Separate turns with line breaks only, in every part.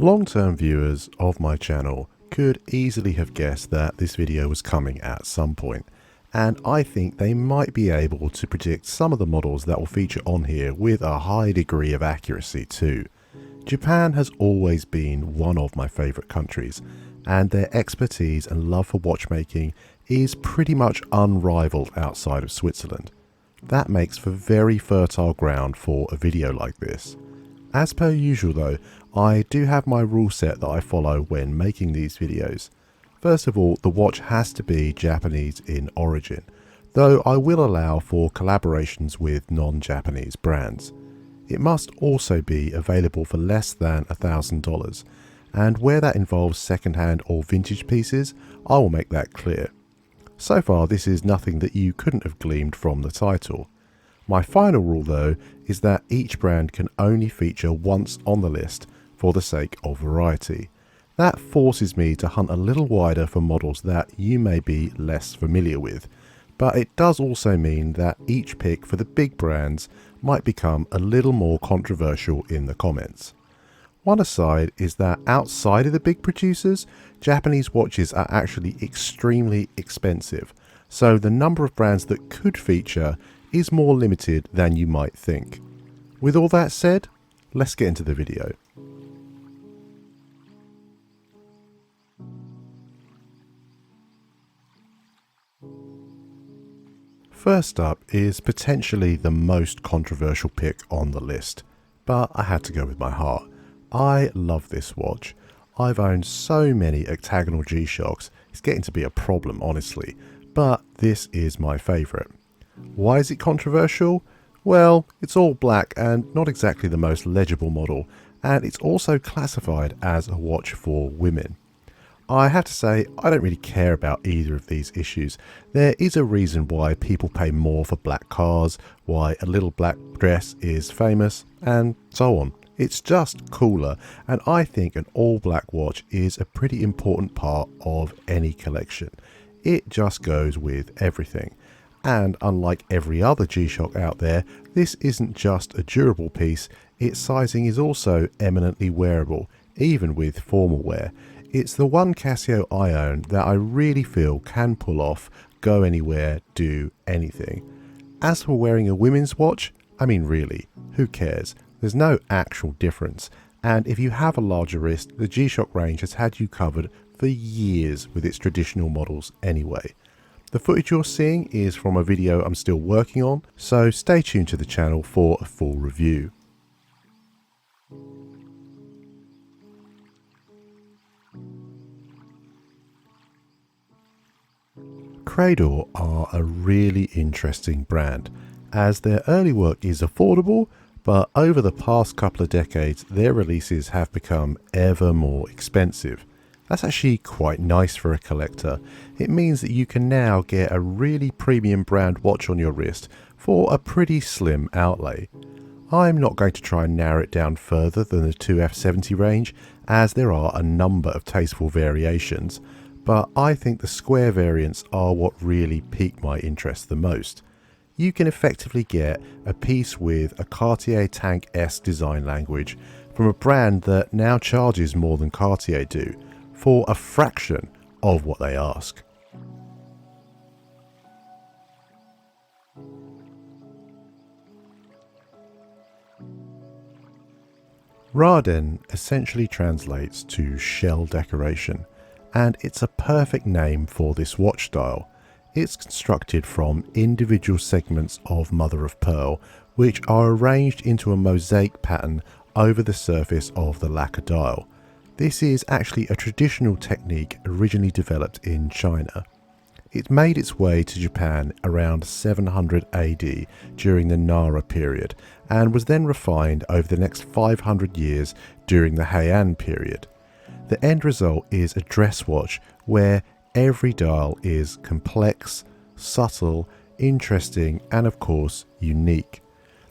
Long-term viewers of my channel could easily have guessed that this video was coming at some point, and I think they might be able to predict some of the models that will feature on here with a high degree of accuracy too. Japan has always been one of my favourite countries, and their expertise and love for watchmaking is pretty much unrivaled outside of Switzerland. That makes for very fertile ground for a video like this. As per usual though, I do have my rule set that I follow when making these videos. First of all, the watch has to be Japanese in origin, though I will allow for collaborations with non-Japanese brands. It must also be available for less than $1,000, and where that involves second-hand or vintage pieces, I will make that clear. So far, this is nothing that you couldn't have gleaned from the title. My final rule though is that each brand can only feature once on the list for the sake of variety. That forces me to hunt a little wider for models that you may be less familiar with, but it does also mean that each pick for the big brands might become a little more controversial in the comments. One aside is that outside of the big producers, Japanese watches are actually extremely expensive, so the number of brands that could feature is more limited than you might think. With all that said, let's get into the video. First up is potentially the most controversial pick on the list, but I had to go with my heart. I love this watch. I've owned so many octagonal G-Shocks, it's getting to be a problem honestly, but this is my favourite. Why is it controversial? Well, it's all black and not exactly the most legible model, and it's also classified as a watch for women. I have to say, I don't really care about either of these issues. There is a reason why people pay more for black cars, why a little black dress is famous, and so on. It's just cooler, and I think an all black watch is a pretty important part of any collection. It just goes with everything. And unlike every other G-Shock out there, this isn't just a durable piece, its sizing is also eminently wearable, even with formal wear. It's the one Casio I own that I really feel can pull off, go anywhere, do anything. As for wearing a women's watch, I mean really, who cares? There's no actual difference, and if you have a larger wrist, the G-Shock range has had you covered for years with its traditional models anyway. The footage you're seeing is from a video I'm still working on, so stay tuned to the channel for a full review. Credor are a really interesting brand, as their early work is affordable, but over the past couple of decades their releases have become ever more expensive. That's actually quite nice for a collector. It means that you can now get a really premium brand watch on your wrist for a pretty slim outlay. I'm not going to try and narrow it down further than the 2F70 range, as there are a number of tasteful variations, but I think the square variants are what really pique my interest the most. You can effectively get a piece with a Cartier Tank S design language from a brand that now charges more than Cartier do, for a fraction of what they ask. Raden essentially translates to shell decoration, and it's a perfect name for this watch style. It's constructed from individual segments of mother of pearl, which are arranged into a mosaic pattern over the surface of the lacquer dial. This is actually a traditional technique originally developed in China. It made its way to Japan around 700 AD during the Nara period, and was then refined over the next 500 years during the Heian period. The end result is a dress watch where every dial is complex, subtle, interesting, and of course unique.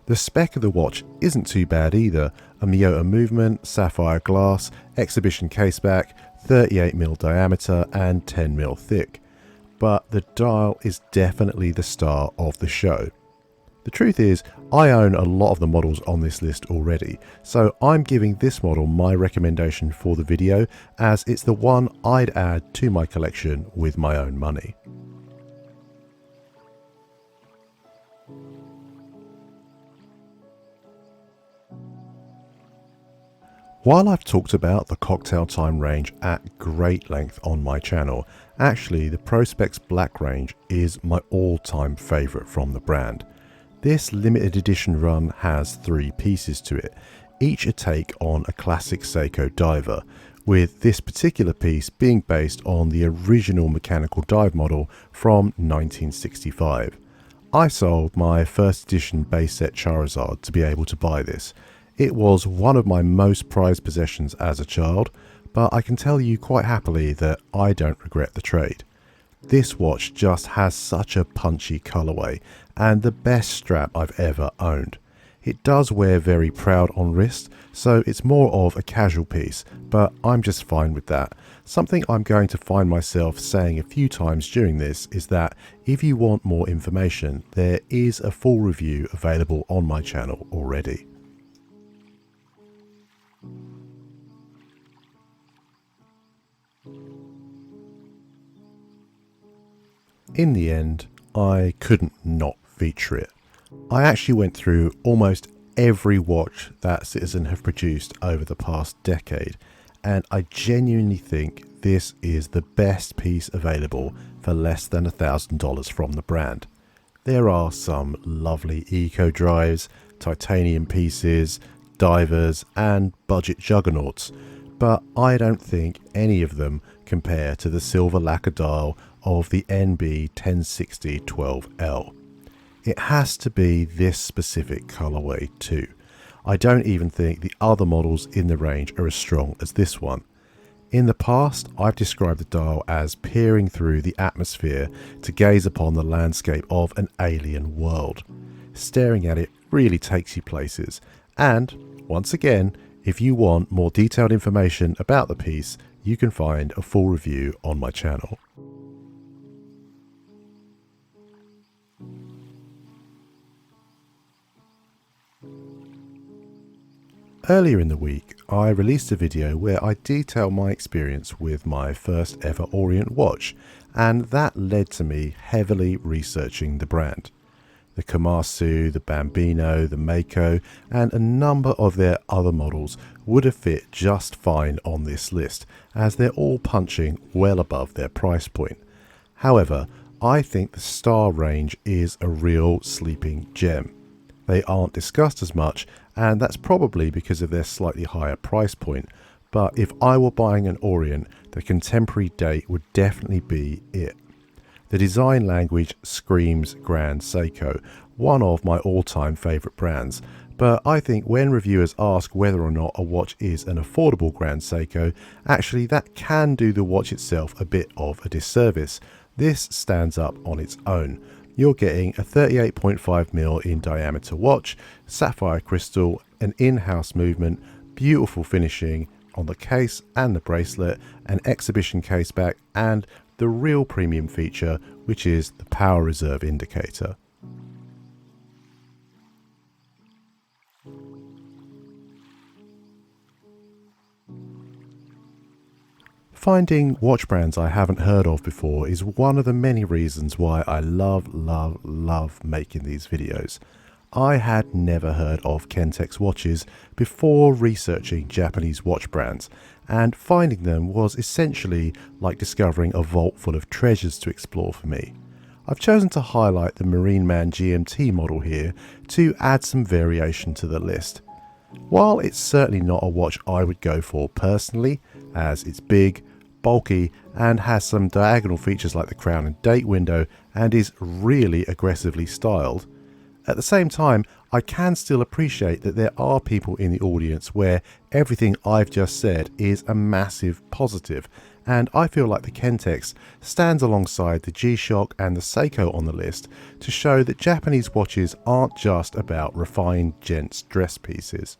The spec of the watch isn't too bad either. A Miyota movement, sapphire glass, exhibition caseback, 38mm diameter and 10mm thick. But the dial is definitely the star of the show. The truth is, I own a lot of the models on this list already, so I'm giving this model my recommendation for the video as it's the one I'd add to my collection with my own money. While I've talked about the Cocktail Time range at great length on my channel, actually the Prospex Black range is my all-time favourite from the brand. This limited edition run has 3 pieces to it, each a take on a classic Seiko diver, with this particular piece being based on the original mechanical dive model from 1965. I sold my first edition base set Charizard to be able to buy this. It was one of my most prized possessions as a child, but I can tell you quite happily that I don't regret the trade. This watch just has such a punchy colourway and the best strap I've ever owned. It does wear very proud on wrist, so it's more of a casual piece, but I'm just fine with that. Something I'm going to find myself saying a few times during this is that if you want more information, there is a full review available on my channel already. In the end, I couldn't not feature it. I actually went through almost every watch that Citizen have produced over the past decade, and I genuinely think this is the best piece available for less than $1,000 from the brand. There are some lovely eco drives, titanium pieces, divers and budget juggernauts, but I don't think any of them compare to the silver lacquer dial of the NB 1060-12L. It has to be this specific colorway too. I don't even think the other models in the range are as strong as this one. In the past, I've described the dial as peering through the atmosphere to gaze upon the landscape of an alien world. Staring at it really takes you places, and once again, if you want more detailed information about the piece, you can find a full review on my channel. Earlier in the week, I released a video where I detail my experience with my first ever Orient watch, and that led to me heavily researching the brand. The Komatsu, the Bambino, the Meiko, and a number of their other models would have fit just fine on this list, as they're all punching well above their price point. However, I think the Star range is a real sleeping gem. They aren't discussed as much, and that's probably because of their slightly higher price point, but if I were buying an Orient, the contemporary date would definitely be it. The design language screams Grand Seiko, one of my all-time favourite brands, but I think when reviewers ask whether or not a watch is an affordable Grand Seiko, actually that can do the watch itself a bit of a disservice. This stands up on its own. You're getting a 38.5mm in diameter watch, sapphire crystal, an in-house movement, beautiful finishing on the case and the bracelet, an exhibition case back, and the real premium feature, which is the power reserve indicator. Finding watch brands I haven't heard of before is one of the many reasons why I love making these videos. I had never heard of Kentex watches before researching Japanese watch brands, and finding them was essentially like discovering a vault full of treasures to explore for me. I've chosen to highlight the Marineman GMT model here to add some variation to the list. While it's certainly not a watch I would go for personally, as it's big, bulky, and has some diagonal features like the crown and date window, and is really aggressively styled, at the same time, I can still appreciate that there are people in the audience where everything I've just said is a massive positive, and I feel like the Kentex stands alongside the G-Shock and the Seiko on the list to show that Japanese watches aren't just about refined gents' dress pieces.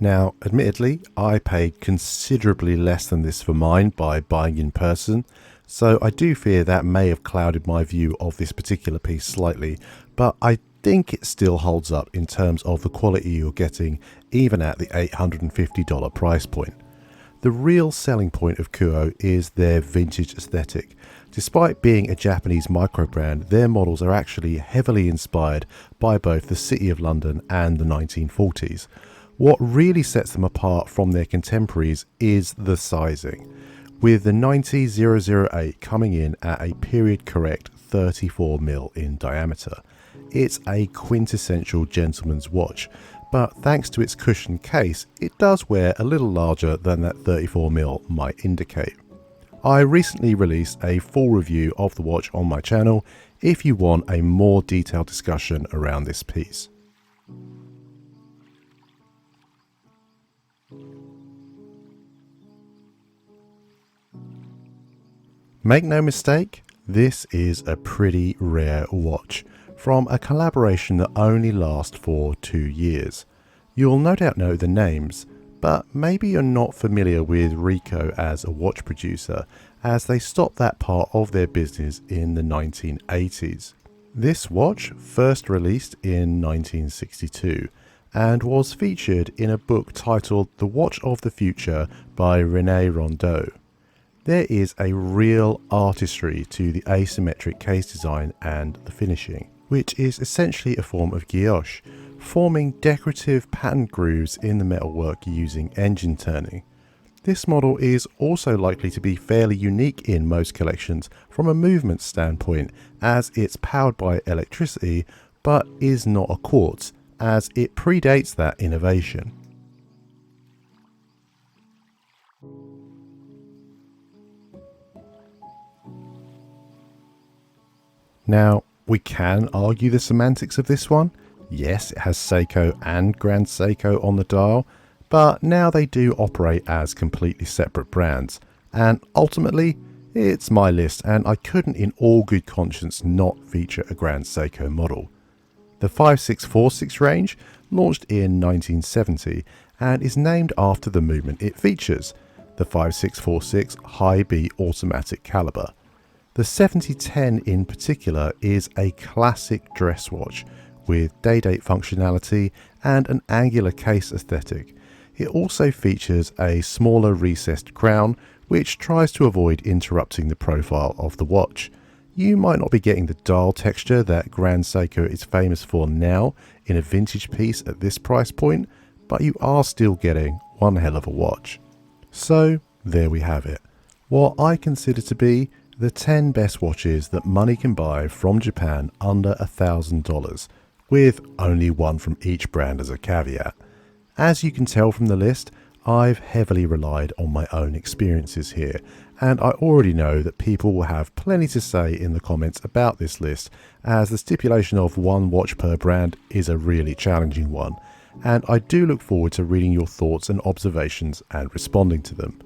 Now, admittedly, I paid considerably less than this for mine by buying in person, so I do fear that may have clouded my view of this particular piece slightly, but I think it still holds up in terms of the quality you're getting even at the $850 price point. The real selling point of Kuoe is their vintage aesthetic. Despite being a Japanese microbrand, their models are actually heavily inspired by both the City of London and the 1940s. What really sets them apart from their contemporaries is the sizing, with the 90008 coming in at a period correct 34mm in diameter. It's a quintessential gentleman's watch, but thanks to its cushioned case, it does wear a little larger than that 34mm might indicate. I recently released a full review of the watch on my channel if you want a more detailed discussion around this piece. Make no mistake, this is a pretty rare watch from a collaboration that only lasts for 2 years. You'll no doubt know the names, but maybe you're not familiar with Ricoh as a watch producer, as they stopped that part of their business in the 1980s. This watch first released in 1962 and was featured in a book titled The Watch of the Future by René Rondeau. There is a real artistry to the asymmetric case design and the finishing, which is essentially a form of guilloche, forming decorative patterned grooves in the metalwork using engine turning. This model is also likely to be fairly unique in most collections from a movement standpoint, as it's powered by electricity but is not a quartz, as it predates that innovation. Now, we can argue the semantics of this one. Yes, it has Seiko and Grand Seiko on the dial, but now they do operate as completely separate brands. And ultimately, it's my list, and I couldn't in all good conscience not feature a Grand Seiko model. The 5646 range launched in 1970 and is named after the movement it features, the 5646 High B automatic caliber. The 7010 in particular is a classic dress watch with day-date functionality and an angular case aesthetic. It also features a smaller recessed crown which tries to avoid interrupting the profile of the watch. You might not be getting the dial texture that Grand Seiko is famous for now in a vintage piece at this price point, but you are still getting one hell of a watch. So there we have it. What I consider to be the 10 best watches that money can buy from Japan under $1,000, with only one from each brand as a caveat. As you can tell from the list, I've heavily relied on my own experiences here, and I already know that people will have plenty to say in the comments about this list, as the stipulation of one watch per brand is a really challenging one, and I do look forward to reading your thoughts and observations and responding to them.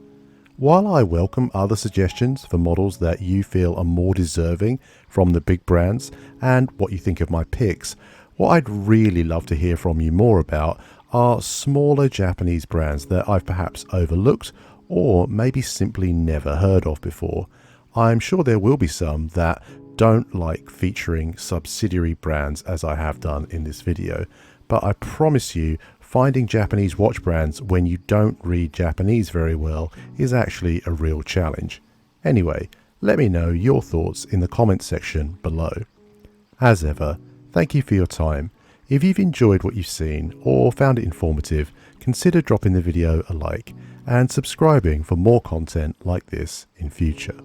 While I welcome other suggestions for models that you feel are more deserving from the big brands and what you think of my picks, what I'd really love to hear from you more about are smaller Japanese brands that I've perhaps overlooked or maybe simply never heard of before. I'm sure there will be some that don't like featuring subsidiary brands as I have done in this video, but I promise you finding Japanese watch brands when you don't read Japanese very well is actually a real challenge. Anyway, let me know your thoughts in the comments section below. As ever, thank you for your time. If you've enjoyed what you've seen or found it informative, consider dropping the video a like and subscribing for more content like this in future.